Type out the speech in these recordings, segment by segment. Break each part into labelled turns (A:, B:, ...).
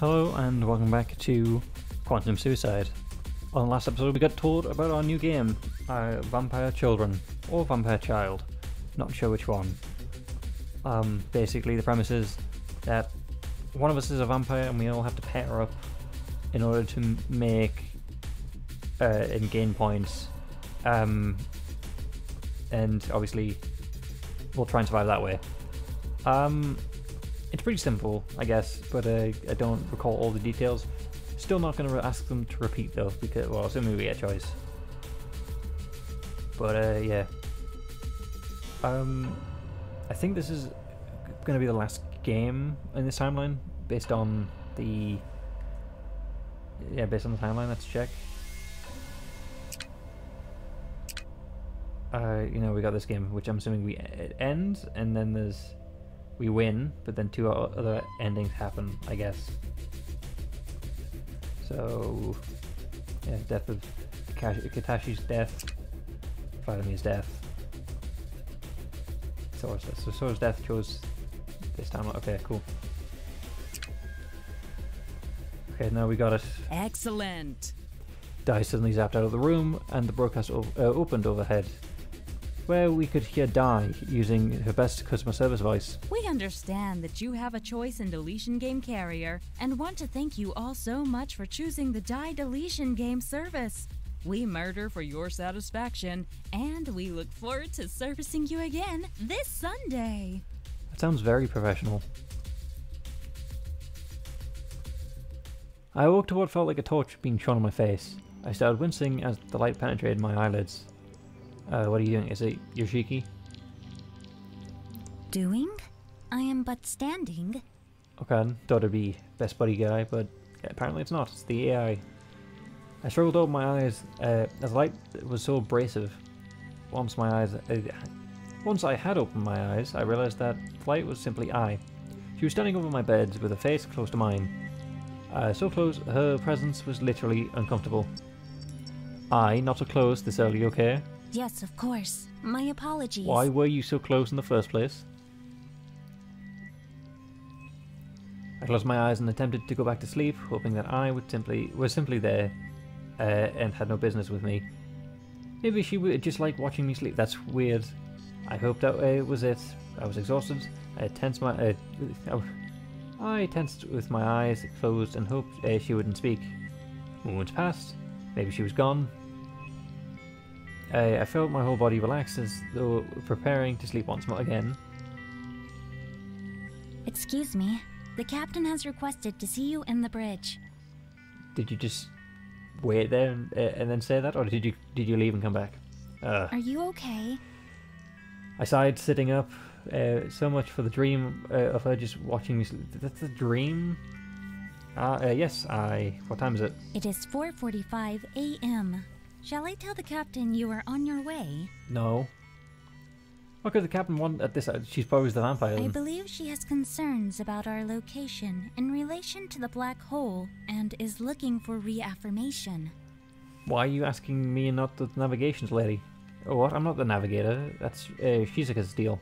A: Hello and welcome back to Quantum Suicide. On the last episode we got told about our new game, Vampire Children, or Vampire Child, not sure which one. Basically the premise is that one of us is a vampire and we all have to pair up in order to make and gain points, and obviously we'll try and survive that way. It's pretty simple, I guess, but I don't recall all the details. Still not going to ask them to repeat though, because, well, assuming we get a choice. But yeah. I think this is going to be the last game in this timeline, based on the... Yeah, based on the timeline, let's check. You know, we got this game, which I'm assuming it ends, and then there's... We win, but then two other endings happen, I guess. So, yeah, death of Katashi's death, Vladimir's death. Sora's death chose this time. Okay, cool. Okay, now we got it.
B: Excellent.
A: Di suddenly zapped out of the room, and the broadcast opened overhead, where we could hear Di using her best customer service voice.
B: We understand that you have a choice in deletion game carrier and want to thank you all so much for choosing the Die Deletion game service. We murder for your satisfaction, and we look forward to servicing you again this Sunday.
A: That sounds very professional. I awoke to what felt like a torch being shone on my face. I started wincing as the light penetrated my eyelids. What are you doing? Is it Yoshiki?
C: Doing? I am but standing.
A: Okay, thought it'd be best buddy guy, but apparently it's not. It's the AI. I struggled to open my eyes as the light was so abrasive. Once I had opened my eyes, I realized that the light was simply I. She was standing over my bed with her face close to mine. So close, her presence was literally uncomfortable. Not so close this early, okay?
C: Yes, of course. My apologies.
A: Why were you so close in the first place? I closed my eyes and attempted to go back to sleep, hoping that I was simply there and had no business with me. Maybe she would just like watching me sleep. That's weird. I hoped that was it. I was exhausted. I tensed with my eyes closed and hoped she wouldn't speak. Moments passed. Maybe she was gone. I felt my whole body relax as though preparing to sleep once more again.
C: Excuse me. The captain has requested to see you in the bridge.
A: Did you just wait there and then say that, or did you leave and come back?
C: Are you okay?
A: I sighed, sitting up. So much for the dream of her just watching me sleep. That's a dream? Yes, what time is it?
C: It is 4:45 a.m. Shall I tell the captain you are on your way?
A: No. What could the captain want at this? She's probably the vampire.
C: I believe she has concerns about our location in relation to the black hole and is looking for reaffirmation.
A: Why are you asking me and not the navigations lady? Oh, what? I'm not the navigator. That's Shizuka's deal.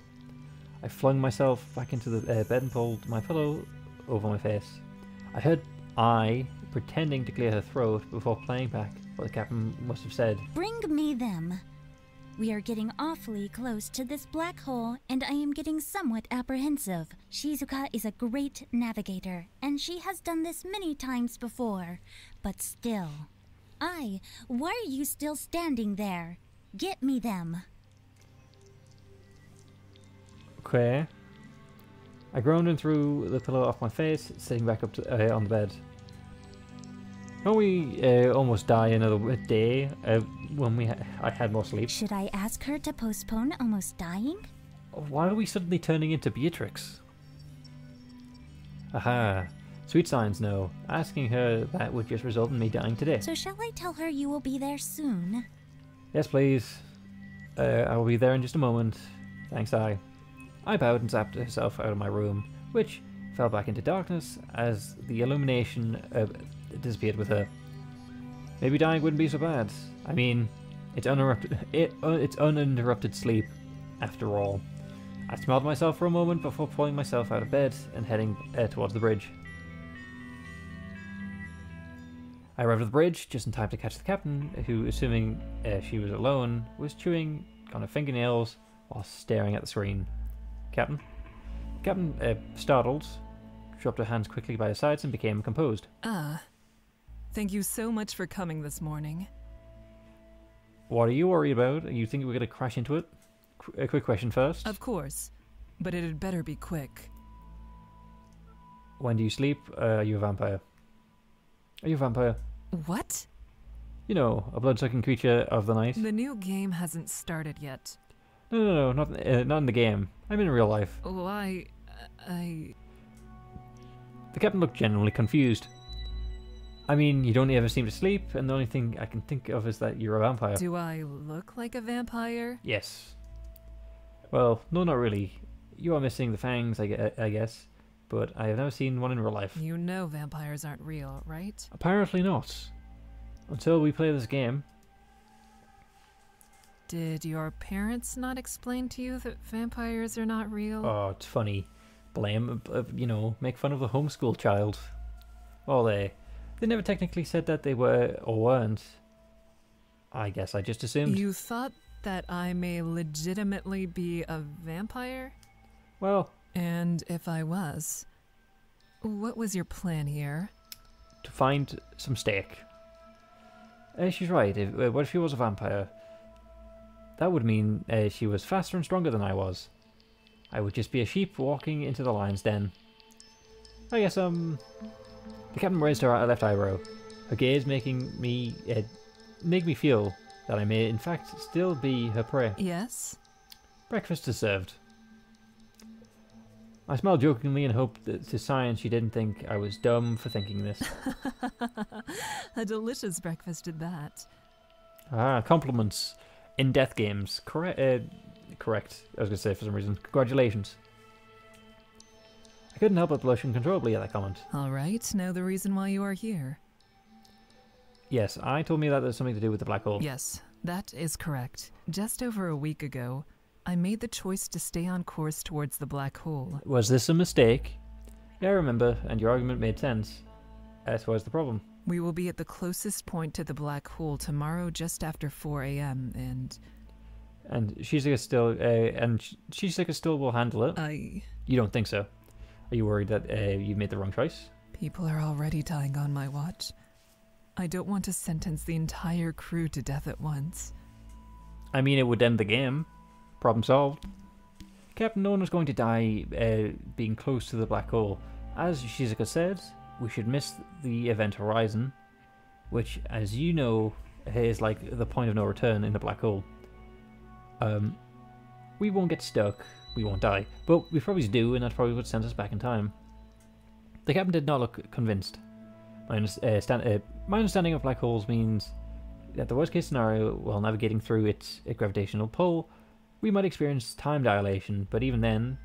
A: I flung myself back into the bed and pulled my pillow over my face. I heard pretending to clear her throat before playing back what the captain must have said.
C: Bring me them. We are getting awfully close to this black hole, and I am getting somewhat apprehensive. Shizuka is a great navigator, and she has done this many times before. But still. Why are you still standing there? Get me them.
A: Okay. I groaned and threw the pillow off my face, sitting back up on the bed. Don't we almost die another day when I had more sleep?
C: Should I ask her to postpone almost dying?
A: Why are we suddenly turning into Beatrix? Aha. Sweet signs, no. Asking her that would just result in me dying today.
C: So shall I tell her you will be there soon?
A: Yes, please. I will be there in just a moment. Thanks, I bowed and zapped herself out of my room, which fell back into darkness as the illumination disappeared with her. Maybe dying wouldn't be so bad. I mean, it's uninterrupted sleep, after all. I smelled myself for a moment before pulling myself out of bed and heading towards the bridge. I arrived at the bridge just in time to catch the captain, who, assuming she was alone, was chewing on her fingernails while staring at the screen. Captain? Captain, startled, dropped her hands quickly by her sides and became composed.
D: Thank you so much for coming this morning.
A: What are you worried about? You think we're going to crash into it? A quick question first.
D: Of course, but it had better be quick.
A: When do you sleep? Are you a vampire? Are you a vampire?
D: What?
A: You know, a blood-sucking creature of the night.
D: The new game hasn't started yet.
A: No, not in the game. I'm in real life.
D: Why,
A: The captain looked genuinely confused. I mean, you don't ever seem to sleep, and the only thing I can think of is that you're a vampire.
D: Do I look like a vampire?
A: Yes. Well, no, not really. You are missing the fangs, I guess, but I have never seen one in real life.
D: You know vampires aren't real, right?
A: Apparently not. Until we play this game.
D: Did your parents not explain to you that vampires are not real?
A: Oh, it's funny. Blame, make fun of the homeschool child. Well, they never technically said that they were or weren't. I guess I just assumed.
D: You thought that I may legitimately be a vampire?
A: Well...
D: And if I was, what was your plan here?
A: To find some steak. She's right. What if she was a vampire? That would mean she was faster and stronger than I was. I would just be a sheep walking into the lion's den. I guess, The captain raised her left eyebrow, her gaze making me feel that I may in fact still be her prey.
D: Yes?
A: Breakfast is served. I smiled jokingly and hoped that to sign she didn't think I was dumb for thinking this.
D: A delicious breakfast at that.
A: Compliments in death games. Correct. I was going to say for some reason. Congratulations. I couldn't help but blush uncontrollably at that comment.
D: Alright, know the reason why you are here.
A: Yes, I told me that there's something to do with the black hole.
D: Yes, that is correct. Just over a week ago, I made the choice to stay on course towards the black hole.
A: Was this a mistake? Yeah, I remember, and your argument made sense. That's what's the problem.
D: We will be at the closest point to the black hole tomorrow just after 4 a.m. and
A: Shizuka still will handle it? You don't think so? Are you worried that you made the wrong choice?
D: People are already dying on my watch. I don't want to sentence the entire crew to death at once.
A: I mean, it would end the game. Problem solved. Captain, no one was going to die being close to the black hole. As Shizuka said, we should miss the event horizon, which, as you know, is like the point of no return in the black hole. We won't get stuck, we won't die, but we probably do, and that probably would send us back in time. The captain did not look convinced. My understanding of black holes means that the worst case scenario, while navigating through its gravitational pull, we might experience time dilation, but even then,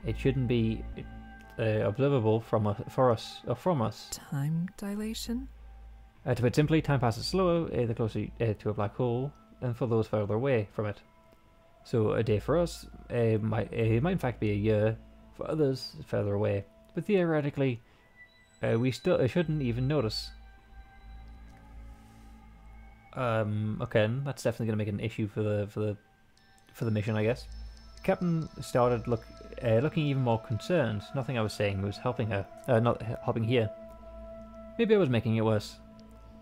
A: it shouldn't be observable from us.
D: Time dilation?
A: To put simply, time passes slower the closer to a black hole than for those further away from it. So a day for us might in fact be a year for others further away. But theoretically, we still shouldn't even notice. Okay, that's definitely going to make an issue for the mission, I guess. The captain started looking even more concerned. Nothing I was saying was helping her. Not helping here. Maybe I was making it worse.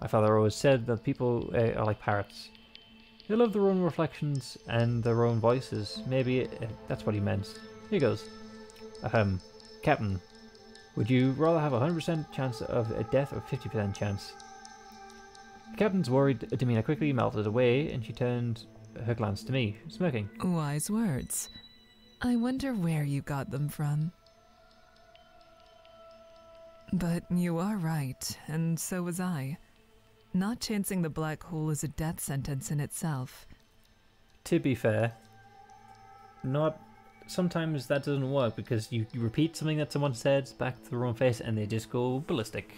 A: My father always said that people are like parrots. They love their own reflections and their own voices. Maybe that's what he meant. Here goes. Captain, would you rather have a 100% chance of a death or 50% chance? The captain's worried demeanor quickly melted away, and she turned her glance to me, smirking.
D: Wise words. I wonder where you got them from. But you are right, and so was I. Not chancing the black hole is a death sentence in itself.
A: To be fair, sometimes that doesn't work because you repeat something that someone said back to their own face and they just go ballistic.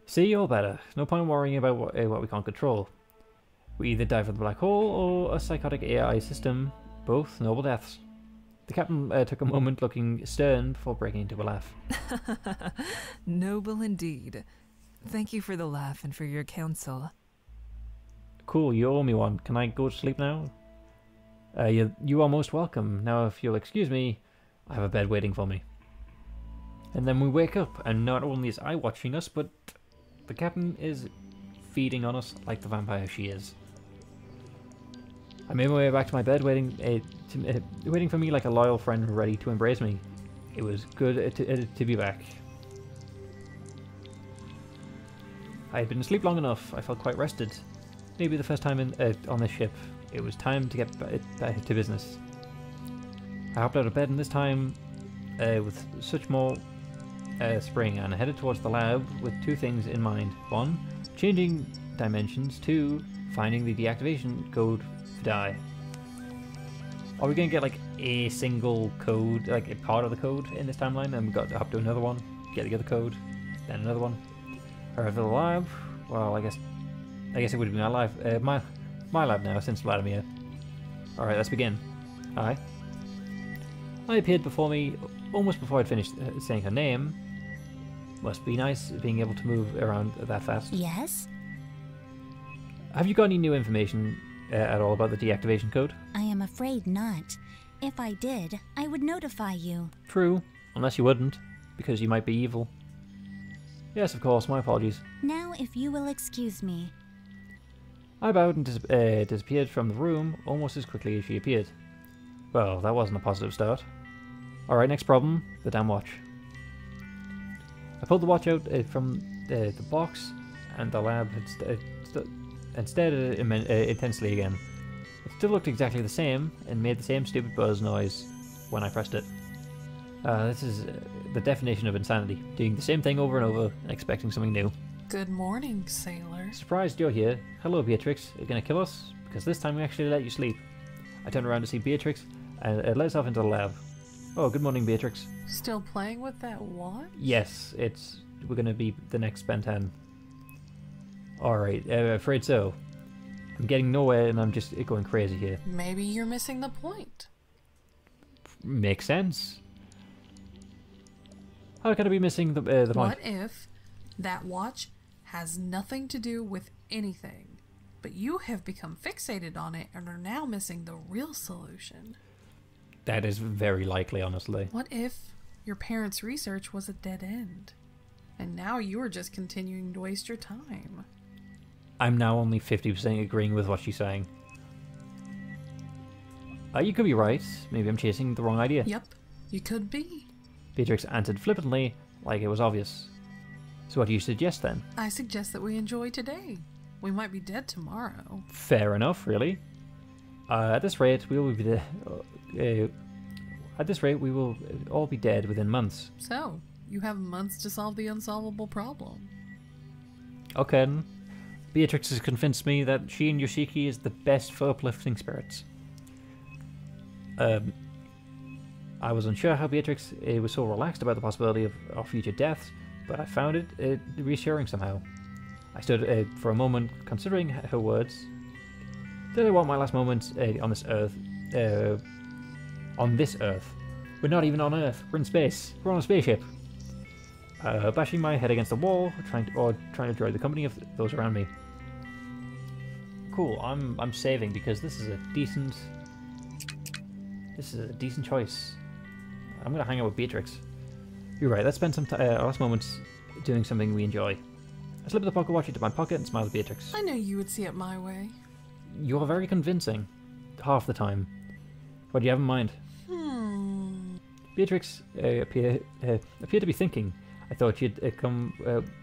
A: See, you're better. No point worrying about what we can't control. We either die for the black hole or a psychotic AI system, both noble deaths. The captain took a moment looking stern before breaking into a laugh.
D: Noble indeed. Thank you for the laugh and for your counsel.
A: Cool, you owe me one. Can I go to sleep now? You are most welcome. Now, if you'll excuse me, I have a bed waiting for me. And then we wake up, and not only is I watching us, but the captain is feeding on us like the vampire she is. I made my way back to my bed, waiting for me like a loyal friend ready to embrace me. It was good to be back. I had been asleep long enough. I felt quite rested. Maybe the first time on this ship. It was time to get back to business. I hopped out of bed, and this time with such more spring, and I headed towards the lab with two things in mind. One, changing dimensions. Two, finding the deactivation code for die. Are we going to get like a single code, like a part of the code in this timeline, and we've got to hop to another one, get the other code, then another one? Or for the lab, well, I guess it would be my lab, my lab now, since Vladimir. Alright, let's begin. Hi. I appeared before me almost before I'd finished saying her name. Must be nice being able to move around that fast.
C: Yes?
A: Have you got any new information at all about the deactivation code?
C: I am afraid not. If I did, I would notify you.
A: True, unless you wouldn't, because you might be evil. Yes, of course, my apologies.
C: Now, if you will excuse me.
A: I bowed and disappeared from the room almost as quickly as she appeared. Well, that wasn't a positive start. Alright, next problem, the damn watch. I pulled the watch out from the box, and the lab had stared at it intensely again. It still looked exactly the same, and made the same stupid buzz noise when I pressed it. This is the definition of insanity, doing the same thing over and over, and expecting something new.
E: Good morning, sailor.
A: Surprised you're here. Hello, Beatrix. Are you gonna kill us? Because this time we actually let you sleep. I turned around to see Beatrix, and it led us off into the lab. Oh, good morning, Beatrix.
E: Still playing with that watch?
A: Yes, we're gonna be the next Ben 10. Alright, afraid so. I'm getting nowhere, and I'm just going crazy here.
E: Maybe you're missing the point.
A: Makes sense. How can I be missing the point?
E: What if that watch has nothing to do with anything, but you have become fixated on it and are now missing the real solution?
A: That is very likely, honestly.
E: What if your parents' research was a dead end, and now you are just continuing to waste your time?
A: I'm now only 50% agreeing with what she's saying. You could be right. Maybe I'm chasing the wrong idea.
E: Yep, you could be.
A: Beatrix answered flippantly, like it was obvious. So what do you suggest then?
E: I suggest that we enjoy today. We might be dead tomorrow.
A: Fair enough, really. At this rate, we will be we will all be dead within months.
E: So, you have months to solve the unsolvable problem.
A: Okay. Beatrix has convinced me that she and Yoshiki is the best for uplifting spirits. I was unsure how Beatrix was so relaxed about the possibility of our future deaths, but I found it reassuring somehow. I stood for a moment, considering her words. Did I want my last moments on this Earth? On this Earth? We're not even on Earth. We're in space. We're on a spaceship. Bashing my head against the wall, trying to enjoy the company of those around me. Cool. I'm saving because this is a decent choice. I'm gonna hang out with Beatrix. You're right. Let's spend our last moments doing something we enjoy. I slipped the pocket watch into my pocket and smiled at Beatrix.
E: I knew you would see it my way.
A: You're very convincing. Half the time. What do you have in mind? Beatrix appeared to be thinking. I thought you'd come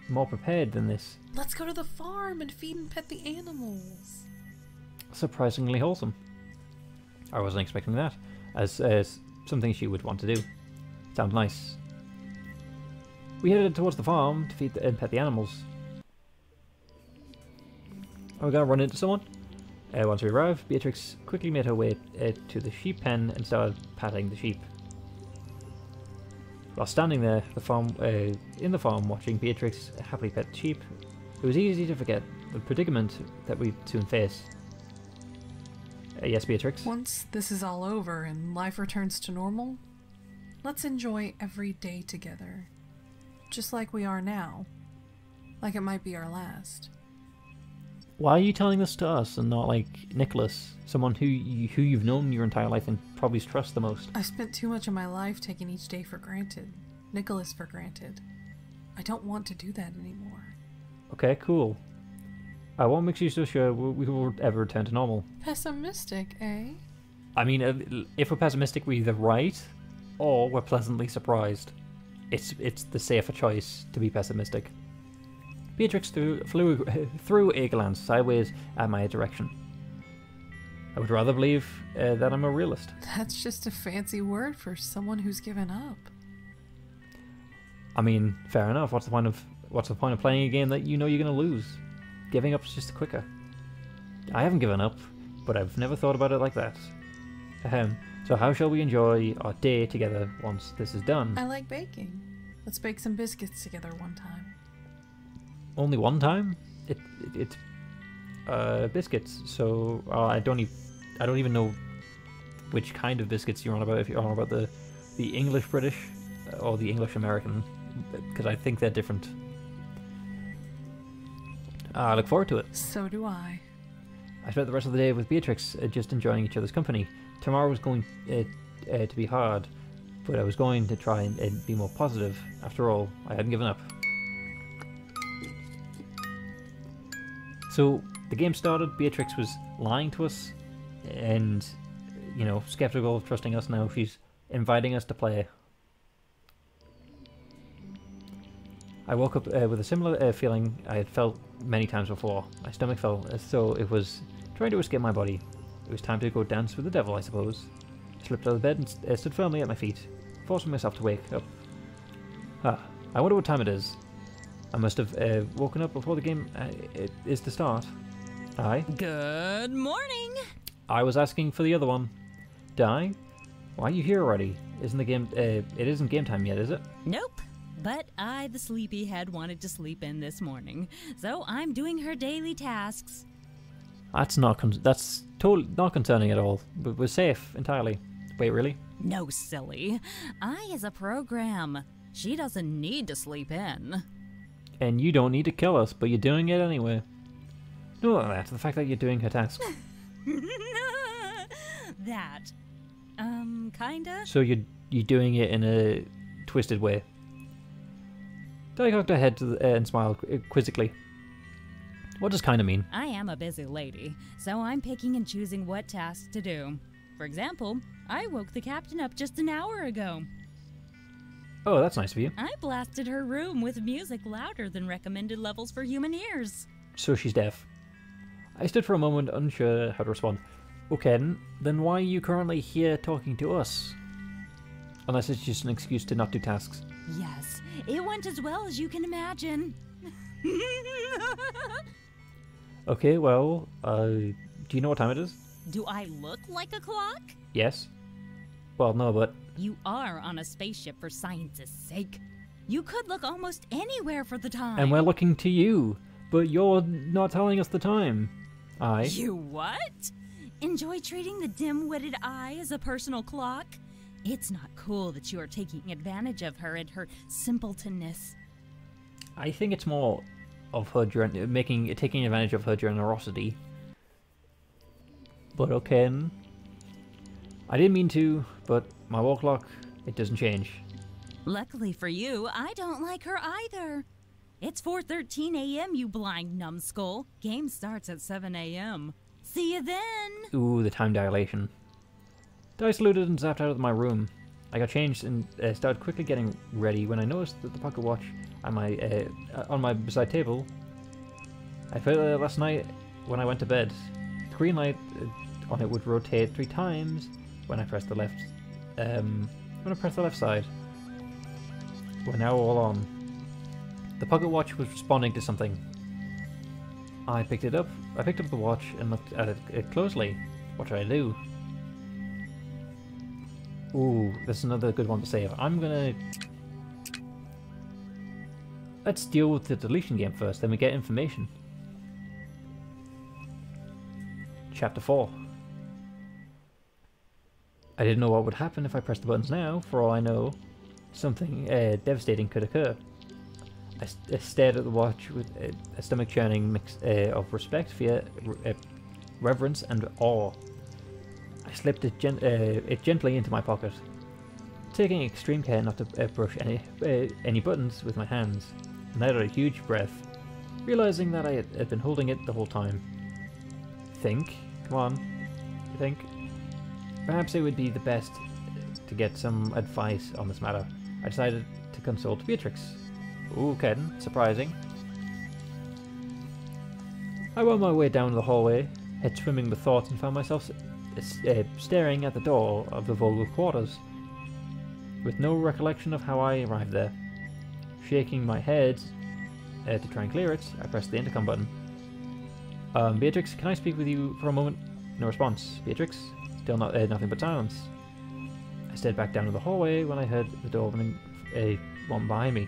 A: more prepared than this.
E: Let's go to the farm and feed and pet the animals.
A: Surprisingly wholesome. I wasn't expecting that, as something she would want to do. Sounds nice. We headed towards the farm to feed and pet the animals. Are we gonna run into someone? Once we arrived, Beatrix quickly made her way to the sheep pen and started patting the sheep. While standing there, in the farm, watching Beatrix happily pet the sheep, it was easy to forget the predicament that we'd soon face. Yes, Beatrix?
E: Once this is all over and life returns to normal, let's enjoy every day together, just like we are now. Like it might be our last.
A: Why are you telling this to us and not like Nicholas, someone who you've known your entire life and probably trust the most?
E: I've spent too much of my life taking each day for granted. Nicholas for granted. I don't want to do that anymore.
A: Okay, cool. What makes you so sure we will ever return to normal?
E: Pessimistic, eh?
A: I mean, if we're pessimistic, we're either right or we're pleasantly surprised. It's the safer choice to be pessimistic. Beatrix threw a glance sideways at my direction. I would rather believe that I'm a realist.
E: That's just a fancy word for someone who's given up.
A: I mean, fair enough. What's the point of playing a game that you know you're going to lose? Giving up is just quicker. I haven't given up, but I've never thought about it like that. So how shall we enjoy our day together once this is done?
E: I like baking. Let's bake some biscuits together one time.
A: Only one time? It's biscuits. So I don't even know which kind of biscuits you're on about. If you're on about the English British or the English American, because I think they're different. I look forward to it.
E: So do I.
A: I spent the rest of the day with Beatrix, just enjoying each other's company. Tomorrow was going to be hard, but I was going to try and be more positive. After all, I hadn't given up. So the game started. Beatrix was lying to us, and skeptical of trusting us. Now she's inviting us to play. I woke up with a similar feeling I had felt many times before. My stomach felt as though it was trying to escape my body. It was time to go dance with the devil, I suppose. I slipped out of bed and stood firmly at my feet, forcing myself to wake up. I wonder what time it is. I must have woken up before the game is to start. Aye.
B: Good morning.
A: I was asking for the other one. Di? Why are you here already? Isn't the game... it isn't game time yet, is it?
B: Nope. But I, the sleepyhead, wanted to sleep in this morning, so I'm doing her daily tasks.
A: That's not not concerning at all. We're safe entirely. Wait, really?
B: No, silly. I is a program. She doesn't need to sleep in.
A: And you don't need to kill us, but you're doing it anyway. No, not that. The fact that you're doing her task.
B: That. Kinda?
A: So you're doing it in a twisted way. Di cocked her head and smiled quizzically. What does kinda mean?
B: I am a busy lady, so I'm picking and choosing what tasks to do. For example, I woke the captain up just an hour ago.
A: Oh, that's nice of you.
B: I blasted her room with music louder than recommended levels for human ears.
A: So she's deaf. I stood for a moment, unsure how to respond. Okay, then why are you currently here talking to us? Unless it's just an excuse to not do tasks.
B: Yes, it went as well as you can imagine.
A: Okay, well, do you know what time it is?
B: Do I look like a clock?
A: Yes. Well, no, but...
B: You are on a spaceship for science's sake. You could look almost anywhere for the time.
A: And we're looking to you, but you're not telling us the time. Aye.
B: You what? Enjoy treating the dim-witted eye as a personal clock? It's not cool that you are taking advantage of her and her simpletonness.
A: I think it's more of her taking advantage of her generosity. But okay. I didn't mean to, but my wall clock, it doesn't change.
B: Luckily for you, I don't like her either. It's 4:13 a.m., you blind numbskull. Game starts at 7 a.m. See you then!
A: Ooh, the time dilation. I saluted and zapped out of my room. I got changed and started quickly getting ready when I noticed that the pocket watch on my beside table. I felt it last night when I went to bed. The green light on it would rotate 3 times when I pressed the left. Side. We're now all on. The pocket watch was responding to something. I picked up the watch and looked at it closely. What should I do? Ooh, this is another good one to save. Let's deal with the deletion game first, then we get information. Chapter 4. I didn't know what would happen if I pressed the buttons now. For all I know, something devastating could occur. I stared at the watch with a stomach-churning mix of respect, fear, reverence, and awe. I slipped it gently into my pocket, taking extreme care not to brush any buttons with my hands, and I had a huge breath, realizing that I had been holding it the whole time. Think? Come on. You think? Perhaps it would be the best to get some advice on this matter. I decided to consult Beatrix. Ooh, Ken, surprising. I wound my way down the hallway, head swimming with thoughts, and found myself staring at the door of the Vogel quarters, with no recollection of how I arrived there. Shaking my head to try and clear it, I pressed the intercom button. Beatrix, can I speak with you for a moment? No response. Beatrix? Still nothing but silence. I stared back down to the hallway when I heard the door opening one behind me.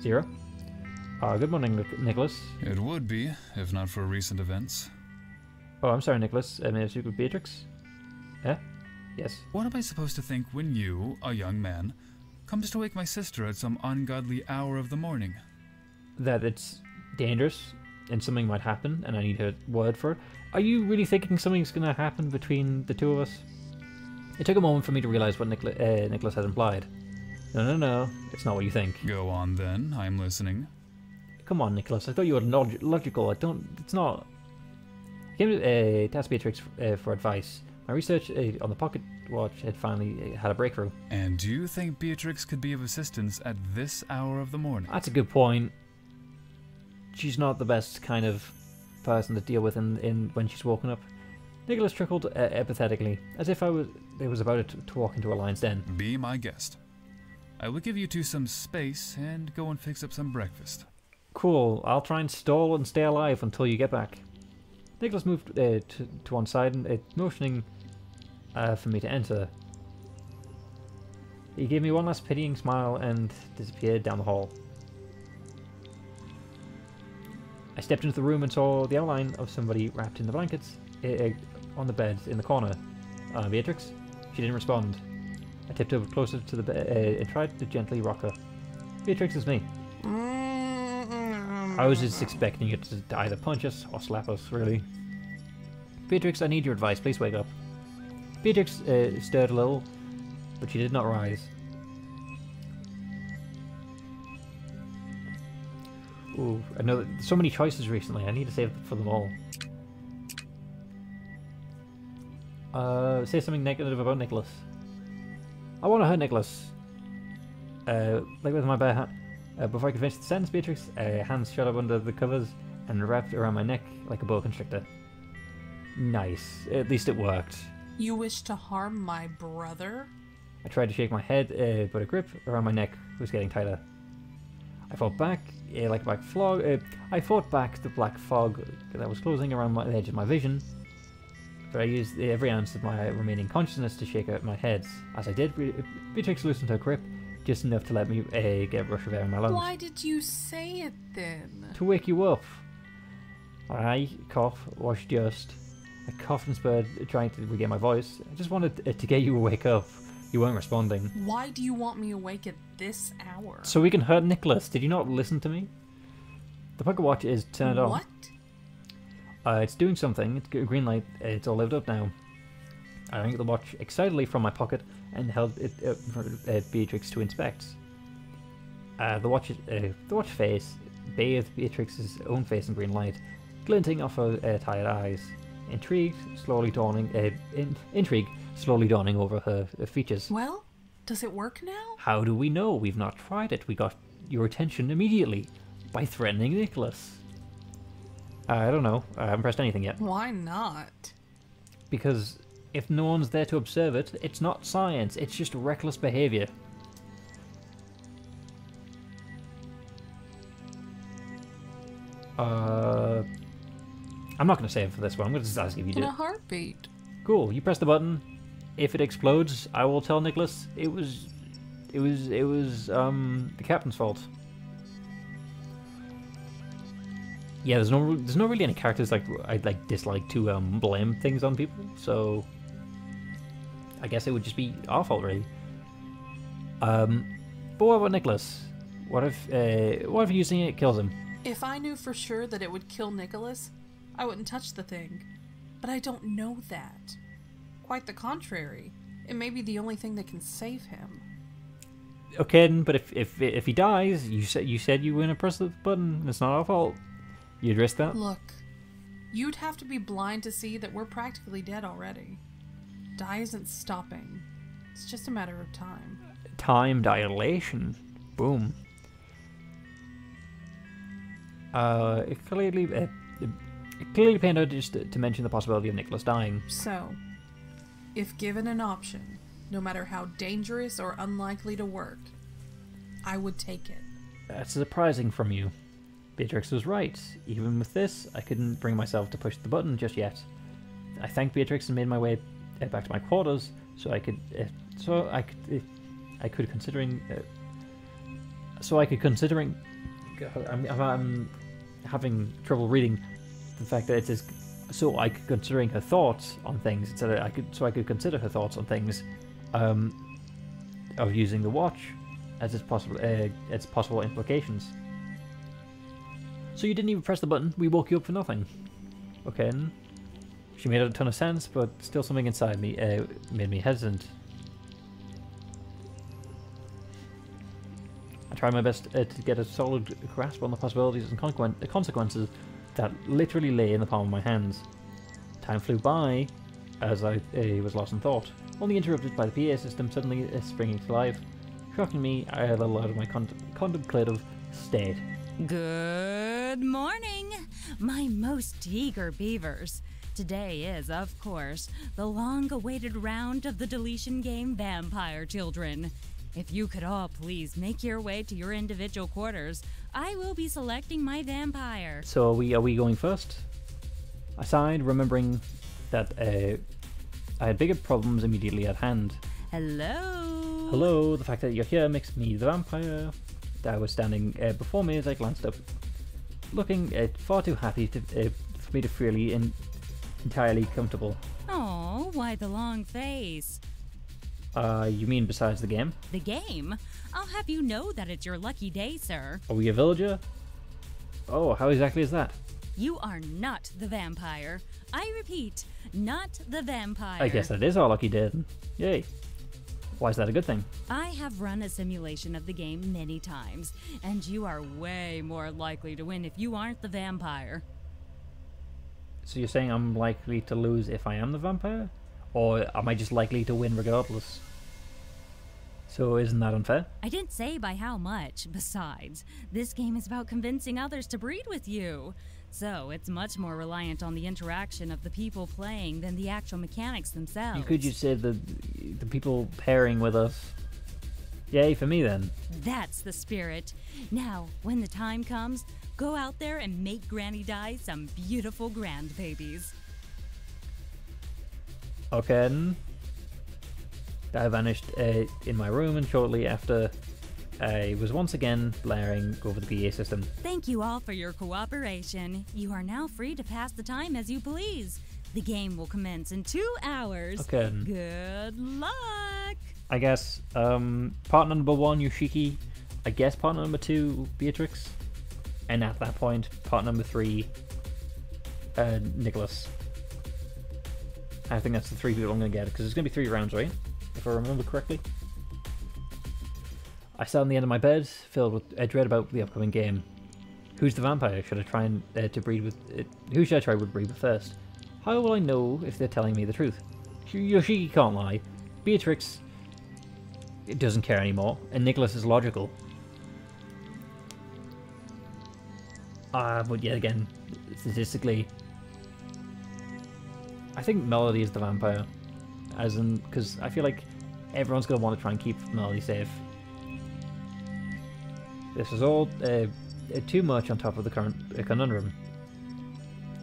A: Zero? Good morning, Nicholas.
F: It would be, if not for recent events.
A: Oh, I'm sorry, Nicholas. May I speak with Beatrix? Yes.
F: What am I supposed to think when you, a young man, comes to wake my sister at some ungodly hour of the morning?
A: That it's dangerous and something might happen and I need her word for it. Are you really thinking something's going to happen between the two of us? It took a moment for me to realize what Nicholas had implied. No, it's not what you think.
F: Go on then, I'm listening.
A: Come on, Nicholas, I thought you were logical. It's not. I came to ask Beatrix for advice. My research on the pocket watch had finally had a breakthrough.
F: And do you think Beatrix could be of assistance at this hour of the morning?
A: That's a good point. She's not the best kind of person to deal with in when she's woken up. Nicholas chuckled apathetically, as if I was about to walk into a lion's den.
F: Be my guest. I will give you two some space and go and fix up some breakfast.
A: Cool, I'll try and stall and stay alive until you get back. Nicholas moved to one side, motioning for me to enter. He gave me one last pitying smile and disappeared down the hall. I stepped into the room and saw the outline of somebody wrapped in the blankets on the bed in the corner. Beatrix? She didn't respond. I tiptoed closer to the bed and tried to gently rock her. Beatrix, is me. I was just expecting you to either punch us or slap us, really. Beatrix, I need your advice. Please wake up. Beatrix stirred a little, but she did not rise. Ooh, I know there's so many choices recently. I need to save for them all. Say something negative about Nicholas. I want to hurt Nicholas. Like with my bare hand. Before I could finish the sentence, Beatrix, hands shot up under the covers and wrapped around my neck like a boa constrictor. Nice. At least it worked.
E: You wish to harm my brother?
A: I tried to shake my head, but a grip around my neck was getting tighter. I fought back, like a black fog. I fought back the black fog that was closing around the edge of my vision, but I used every ounce of my remaining consciousness to shake out my head. As I did, Beatrix loosened her grip, just enough to let me get a rush of air in my lungs.
E: Why did you say it then?
A: To wake you up. I coughed and spurred, trying to regain my voice. I just wanted to get you to wake up. You weren't responding.
E: Why do you want me awake at this hour?
A: So we can hurt Nicholas. Did you not listen to me? The pocket watch is turned on.
E: What?
A: It's doing something. It's got a green light. It's all lit up now. I yanked the watch excitedly from my pocket and held it for Beatrix to inspect. The watch face bathed Beatrix's own face in green light, glinting off her tired eyes. Intrigue slowly dawning over her features.
E: Well, does it work now?
A: How do we know? We've not tried it. We got your attention immediately by threatening Nicholas. I don't know. I haven't pressed anything yet.
E: Why not?
A: Because if no one's there to observe it, it's not science. It's just reckless behavior. I'm not going to save for this one. I'm going to just ask if you
E: In
A: do.
E: a heartbeat.
A: Cool. You press the button. If it explodes, I will tell Nicholas it was the captain's fault. Yeah, there's no really any characters I'd dislike to blame things on people, so I guess it would just be our fault, really. But what about Nicholas? What if using it kills him?
E: If I knew for sure that it would kill Nicholas, I wouldn't touch the thing. But I don't know that. Quite the contrary. It may be the only thing that can save him.
A: Okay, but if he dies, you said you were gonna press the button. It's not our fault. You'd risk that?
E: Look, you'd have to be blind to see that we're practically dead already. Dye isn't stopping. It's just a matter of time.
A: Time dilation. Boom. It clearly painted out just to mention the possibility of Nicholas dying.
E: So, if given an option, no matter how dangerous or unlikely to work, I would take it.
A: That's surprising from you. Beatrix was right. Even with this, I couldn't bring myself to push the button just yet. I thanked Beatrix and made my way back to my quarters, so I could considering. I'm having trouble reading the fact that it says so I could considering her thoughts on things instead of I could consider her thoughts on things of using the watch as its possible implications. So you didn't even press the button. We woke you up for nothing. Okay. She made a ton of sense, but still something inside me made me hesitant. I tried my best to get a solid grasp on the possibilities and consequences that literally lay in the palm of my hands. Time flew by as I was lost in thought, only interrupted by the PA system suddenly springing to life, shocking me a little out of my contemplative state.
B: Good morning, my most eager beavers. Today is, of course, the long-awaited round of the deletion game Vampire Children. If you could all please make your way to your individual quarters, I will be selecting my vampire.
A: So are we going first? I sighed, remembering that I had bigger problems immediately at hand.
B: Hello?
A: Hello, the fact that you're here makes me the vampire. That was standing before me as I glanced up, looking far too happy for me to feel entirely comfortable.
B: Oh, why the long face?
A: You mean besides the game?
B: The game? I'll have you know that it's your lucky day, sir.
A: Are we a villager? Oh, how exactly is that?
B: You are not the vampire. I repeat, not the vampire.
A: I guess that is our lucky day then. Yay. Why is that a good thing?
B: I have run a simulation of the game many times, and you are way more likely to win if you aren't the vampire.
A: So you're saying I'm likely to lose if I am the vampire? Or am I just likely to win regardless? So isn't that unfair?
B: I didn't say by how much. Besides, this game is about convincing others to breed with you. So it's much more reliant on the interaction of the people playing than the actual mechanics themselves.
A: You could just say the people pairing with us. Yay for me then.
B: That's the spirit. Now, when the time comes, go out there and make Granny Di some beautiful grandbabies.
A: Okay then. I vanished in my room, and shortly after I was once again blaring over the PA system.
B: Thank you all for your cooperation. You are now free to pass the time as you please. The game will commence in 2 hours.
A: Okay.
B: Good luck!
A: I guess partner number 1, Yoshiki. I guess partner number 2, Beatrix. And at that point, partner number 3, Nicholas. I think that's the 3 people I'm going to get, because it's going to be 3 rounds, right? If I remember correctly. I sat on the end of my bed, filled with dread about the upcoming game. Who's the vampire? Should I try and to breed with? Who should I try to breed with first? How will I know if they're telling me the truth? Yoshiki can't lie. Beatrix, it doesn't care anymore, and Nicholas is logical. But yet again, statistically, I think Melody is the vampire, as in because I feel like everyone's gonna want to try and keep Melody safe. This is all too much on top of the current conundrum.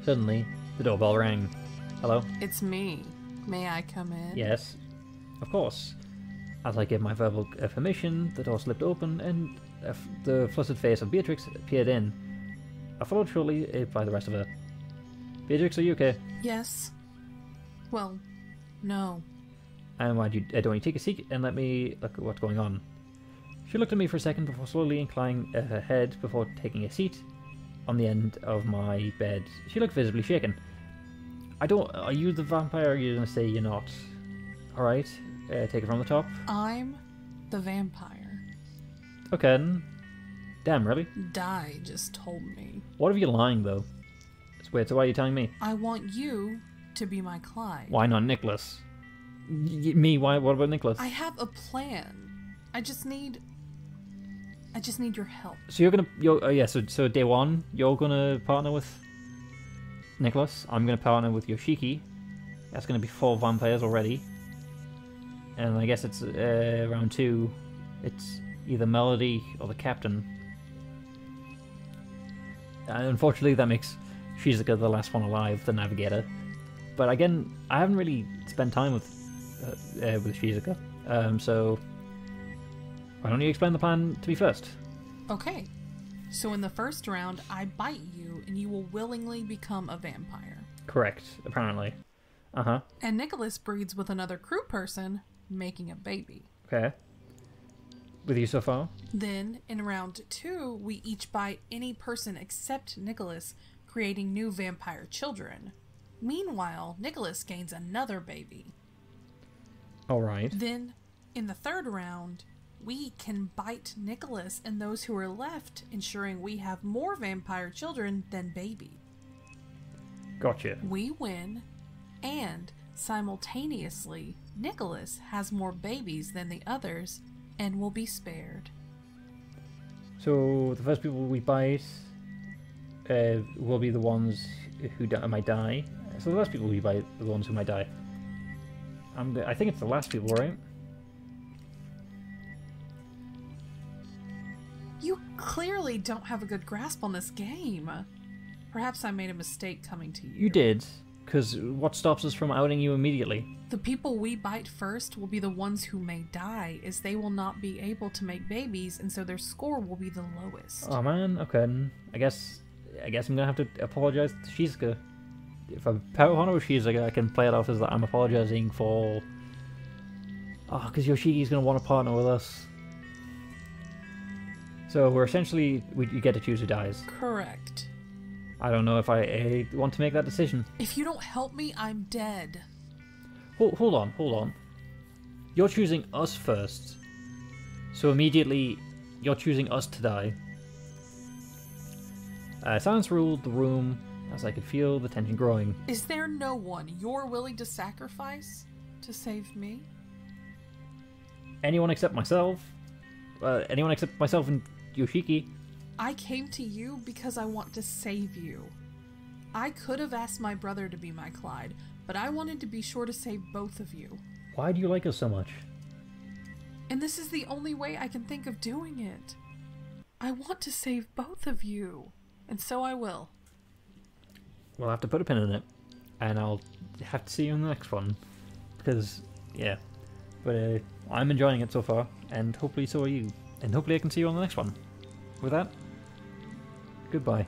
A: Suddenly, the doorbell rang. Hello?
E: It's me. May I come in?
A: Yes, of course. As I gave my verbal permission, the door slipped open and the flustered face of Beatrix appeared in. I followed shortly by the rest of her. Beatrix, are you okay?
E: Yes. Well, no.
A: And why don't you take a seat and let me look at what's going on? She looked at me for a second before slowly inclining her head before taking a seat on the end of my bed. She looked visibly shaken. Are you the vampire or are you going to say you're not? Alright, take it from the top.
E: I'm the vampire.
A: Okay then. Damn, really?
E: Di just told me.
A: What if you're lying though? Wait, so why are you telling me?
E: I want you to be my Clyde.
A: Why not Nicholas? Me? Why? What about Nicholas?
E: I have a plan. I just need your help.
A: So So day one, you're gonna partner with Nicholas. I'm gonna partner with Yoshiki. That's gonna be 4 vampires already. And I guess it's round 2. It's either Melody or the captain. And unfortunately, that makes Shizuka the last one alive, the navigator. But again, I haven't really spent time with Shizuka. So why don't you explain the plan to me first?
E: Okay. So in the first round, I bite you, and you will willingly become a vampire.
A: Correct, apparently. Uh-huh.
E: And Nicholas breeds with another crew person, making a baby.
A: Okay. With you so far?
E: Then, in round 2, we each bite any person except Nicholas, creating new vampire children. Meanwhile, Nicholas gains another baby.
A: Alright.
E: Then, in the third round, we can bite Nicholas and those who are left, ensuring we have more vampire children than baby.
A: Gotcha.
E: We win, and simultaneously, Nicholas has more babies than the others and will be spared.
A: So the first people we bite will be the ones who might die. So the last people we bite are the ones who might die. I think it's the last people, right?
E: You clearly don't have a good grasp on this game. Perhaps I made a mistake coming to you.
A: You did, because what stops us from outing you immediately?
E: The people we bite first will be the ones who may die, as they will not be able to make babies, and so their score will be the lowest.
A: Oh man, okay. Then I guess I'm gonna have to apologize to Shizuka. If I'm partner with Shizuka, I can play it off as that I'm apologizing for. Oh, because Yoshiki's gonna want to partner with us. So we're essentially you get to choose who dies.
E: Correct.
A: I don't know if I want to make that decision.
E: If you don't help me, I'm dead.
A: Hold on. You're choosing us first. So immediately, you're choosing us to die. Silence ruled the room as I could feel the tension growing.
E: Is there no one you're willing to sacrifice to save me?
A: Anyone except myself. Anyone except myself and Yoshiki.
E: I came to you because I want to save you. I could have asked my brother to be my Clyde, but I wanted to be sure to save both of you.
A: Why do you like us so much?
E: And this is the only way I can think of doing it. I want to save both of you, and so I will.
A: We'll have to put a pin in it, and I'll have to see you in the next one. Because, yeah. But I'm enjoying it so far, and hopefully so are you. And hopefully I can see you on the next one. With that, goodbye.